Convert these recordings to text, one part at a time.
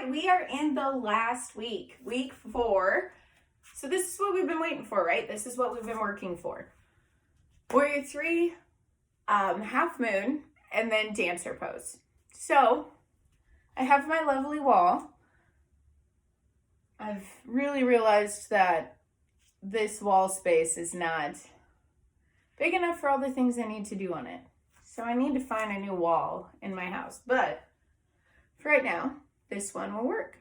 right, we are in the last week, week 4. So this is what we've been waiting for, right? This is what we've been working for. Warrior 3, half moon, and then dancer pose. So I have my lovely wall. I've really realized that this wall space is not big enough for all the things I need to do on it. So I need to find a new wall in my house. But for right now, this one will work.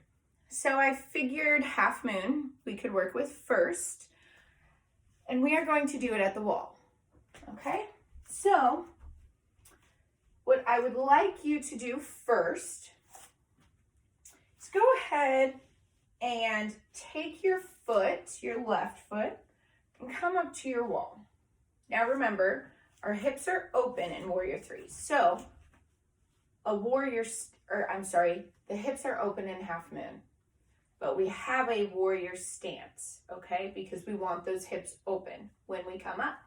So I figured half moon we could work with first. And we are going to do it at the wall. Okay? So what I would like you to do first is go ahead and take your foot, your left foot, and come up to your wall. Now remember, our hips are open in Warrior 3. So the hips are open in half moon, but we have a warrior stance, okay? Because we want those hips open when we come up.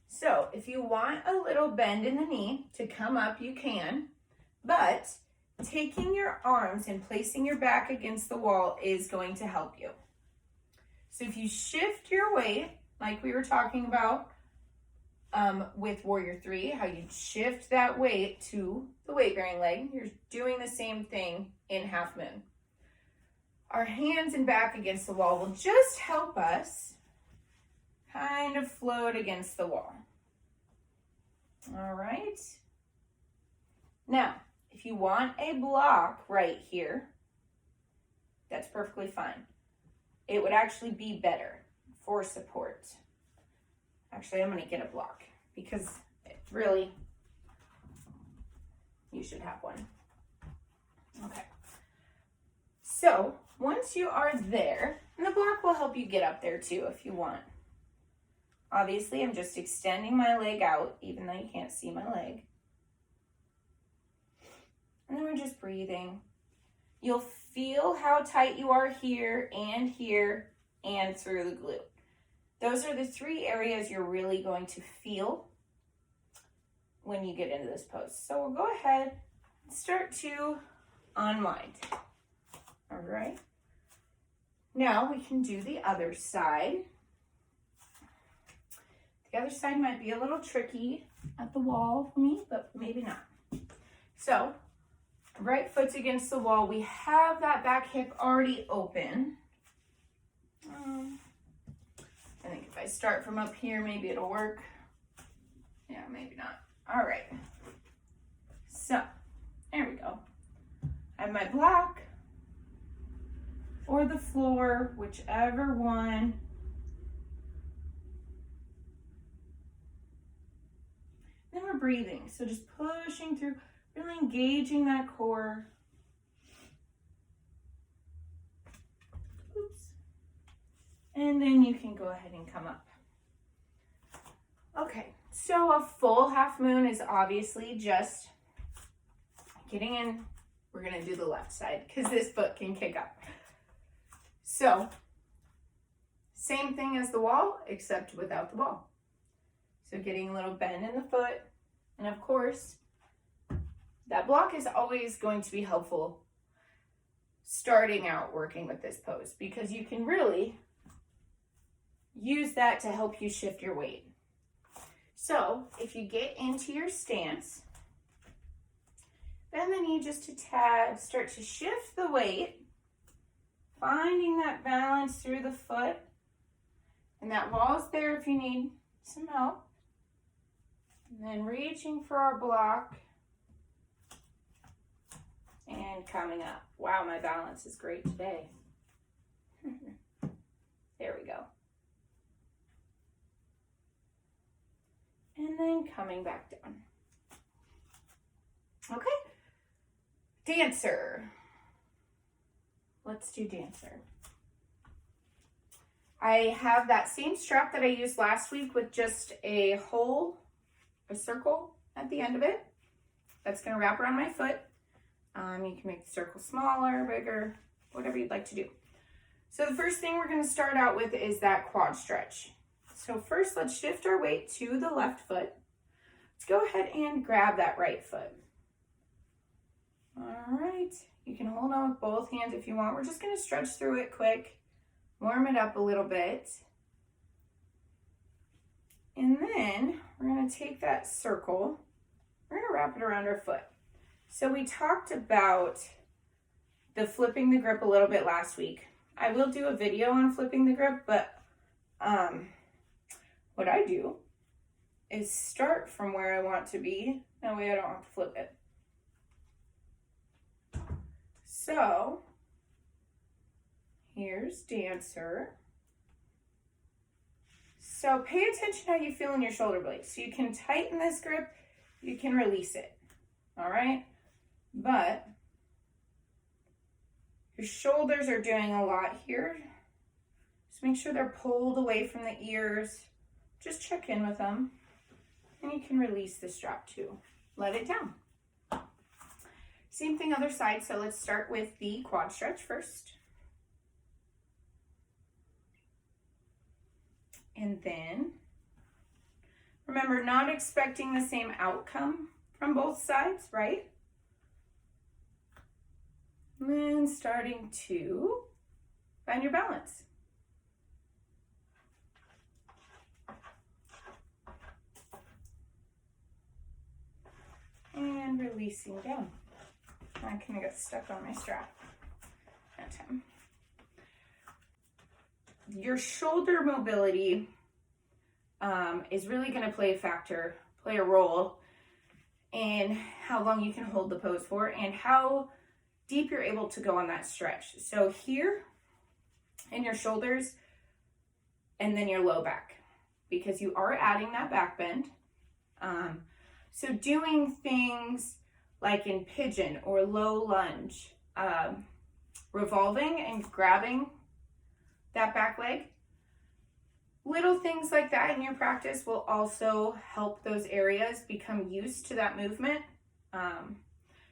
So if you want a little bend in the knee to come up, you can, but taking your arms and placing your back against the wall is going to help you. So if you shift your weight, like we were talking about with Warrior 3, how you shift that weight to the weight-bearing leg, you're doing the same thing in half moon. Our hands and back against the wall will just help us kind of float against the wall. All right. Now, if you want a block right here, that's perfectly fine. It would actually be better for support. Actually, I'm going to get a block because really, you should have one. Okay. So once you are there, and the block will help you get up there too if you want. Obviously, I'm just extending my leg out, even though you can't see my leg. And then we're just breathing. You'll feel how tight you are here and through the glute. Those are the 3 areas you're really going to feel when you get into this pose. So we'll go ahead and start to unwind. All right. Now we can do the other side. The other side might be a little tricky at the wall for me, but maybe not. So right foot's against the wall. We have that back hip already open. I think if I start from up here, maybe it'll work. Yeah, maybe not. All right. So, there we go. I have my block or the floor, whichever one. Then we're breathing. So just pushing through, really engaging that core. Oops. And then you can go ahead and come up. Okay, so a full half moon is obviously just getting in. We're gonna do the left side because this foot can kick up. So, same thing as the wall, except without the wall. So getting a little bend in the foot. And of course, that block is always going to be helpful starting out working with this pose because you can really use that to help you shift your weight. So if you get into your stance, bend the knee just a tad, start to shift the weight, finding that balance through the foot, and that wall's there if you need some help. And then reaching for our block and coming up. Wow, my balance is great today. There we go. And then coming back down. Okay. Dancer. Let's do dancer. I have that same strap that I used last week with just a hole, a circle at the end of it. That's going to wrap around my foot. You can make the circle smaller, bigger, whatever you'd like to do. So the first thing we're going to start out with is that quad stretch. So first, let's shift our weight to the left foot. Let's go ahead and grab that right foot. All All right, you can hold on with both hands if you want. We're just gonna stretch through it quick, warm it up a little bit. And then we're gonna take that circle, we're gonna wrap it around our foot. So we talked about the flipping the grip a little bit last week. I will do a video on flipping the grip, but what I do is start from where I want to be. That way I don't have to flip it. So here's dancer. So pay attention how you feel in your shoulder blades. So you can tighten this grip, you can release it, all right? But your shoulders are doing a lot here. Just make sure they're pulled away from the ears. Just check in with them. And you can release the strap too. Let it down. Same thing other side. So let's start with the quad stretch first. And then, remember, not expecting the same outcome from both sides, right? And then starting to find your balance. And releasing down. I kind of got stuck on my strap that time. Your shoulder mobility is really going to play a role in how long you can hold the pose for and how deep you're able to go on that stretch. So here in your shoulders and then your low back, because you are adding that back bend. So doing things like in pigeon or low lunge, revolving and grabbing that back leg, little things like that in your practice will also help those areas become used to that movement.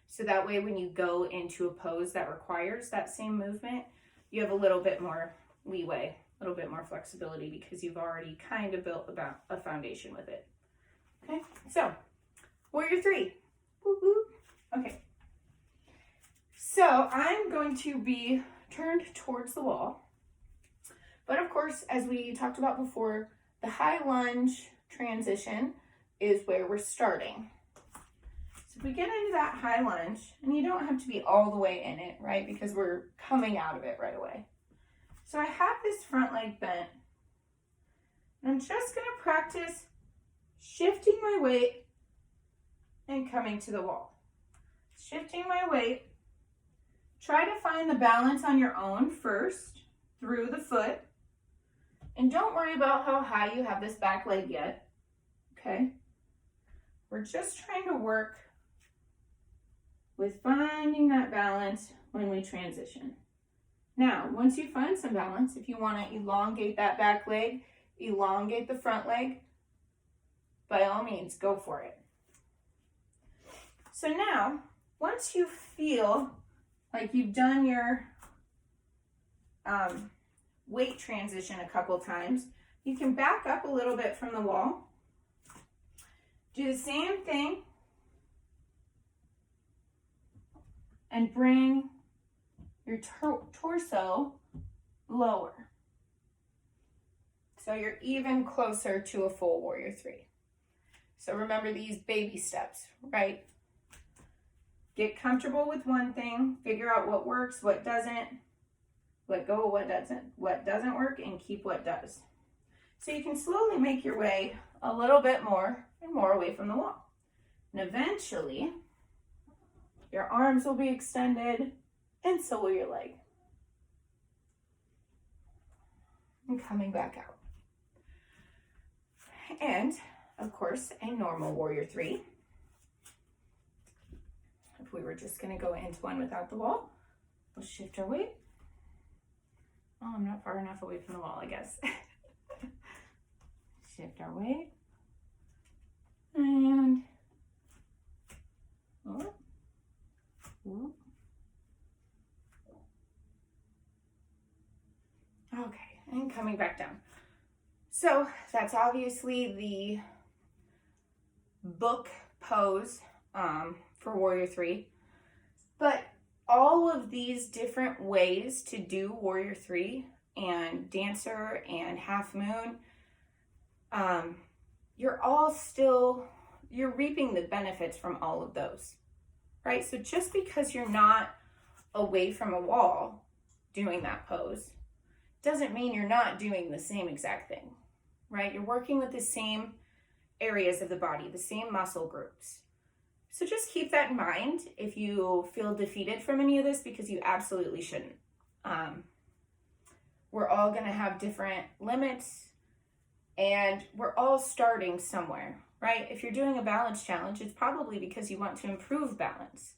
So that way when you go into a pose that requires that same movement, you have a little bit more leeway, a little bit more flexibility because you've already kind of built about a foundation with it. Okay, so warrior three. Woo woo. Okay, so I'm going to be turned towards the wall. But of course, as we talked about before, the high lunge transition is where we're starting. So if we get into that high lunge, and you don't have to be all the way in it, right? Because we're coming out of it right away. So I have this front leg bent, and I'm just gonna practice shifting my weight and coming to the wall. Shifting my weight. Try to find the balance on your own first through the foot. And don't worry about how high you have this back leg yet, okay? We're just trying to work with finding that balance when we transition. Now, once you find some balance, if you want to elongate that back leg, elongate the front leg, by all means, go for it. So now, once you feel like you've done your weight transition a couple times, you can back up a little bit from the wall. Do the same thing and bring your torso lower. So you're even closer to a full warrior three. So remember these baby steps, right? Get comfortable with one thing, figure out what works, what doesn't, let go of what doesn't work, and keep what does. So you can slowly make your way a little bit more and more away from the wall. And eventually, your arms will be extended, and so will your leg. And coming back out. And, of course, a normal warrior three. If we were just going to go into one without the wall, we'll shift our weight. Oh, I'm not far enough away from the wall, I guess. Shift our weight. And whoop, whoop. Okay, and coming back down. So that's obviously the book pose for warrior three. But all of these different ways to do Warrior 3 and Dancer and Half Moon, you're reaping the benefits from all of those, right? So just because you're not away from a wall doing that pose doesn't mean you're not doing the same exact thing, right? You're working with the same areas of the body, the same muscle groups. So just keep that in mind if you feel defeated from any of this, because you absolutely shouldn't. We're all going to have different limits, and we're all starting somewhere, right? If you're doing a balance challenge, it's probably because you want to improve balance.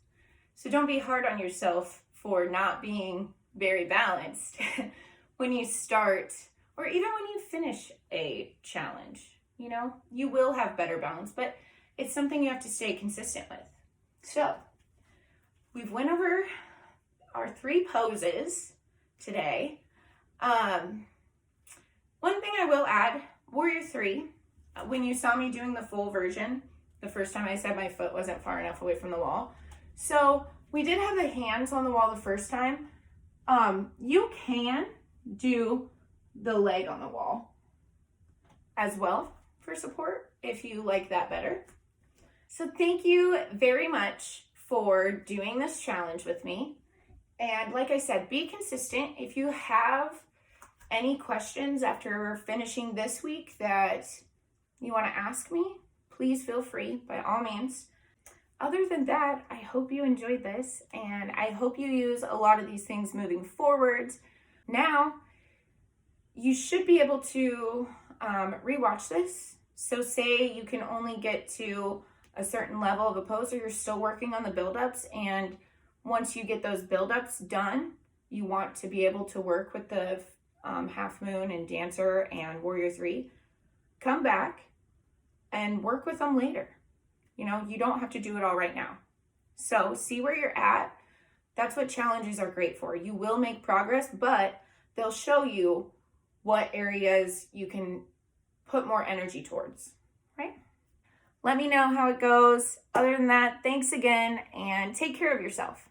So don't be hard on yourself for not being very balanced when you start, or even when you finish a challenge. You know, you will have better balance, but it's something you have to stay consistent with. So we've went over our 3 poses today. One thing I will add, Warrior 3, when you saw me doing the full version, the first time I said my foot wasn't far enough away from the wall. So we did have the hands on the wall the first time. You can do the leg on the wall as well for support if you like that better. So thank you very much for doing this challenge with me. And like I said, be consistent. If you have any questions after finishing this week that you want to ask me, please feel free, by all means. Other than that, I hope you enjoyed this, and I hope you use a lot of these things moving forward. Now, you should be able to rewatch this. So say you can only get to a certain level of a pose, or you're still working on the buildups, and once you get those buildups done, you want to be able to work with the Half Moon and Dancer and Warrior 3, come back and work with them later. You know, you don't have to do it all right now. So see where you're at. That's what challenges are great for. You will make progress, but they'll show you what areas you can put more energy towards, right? Let me know how it goes. Other than that, thanks again, and take care of yourself.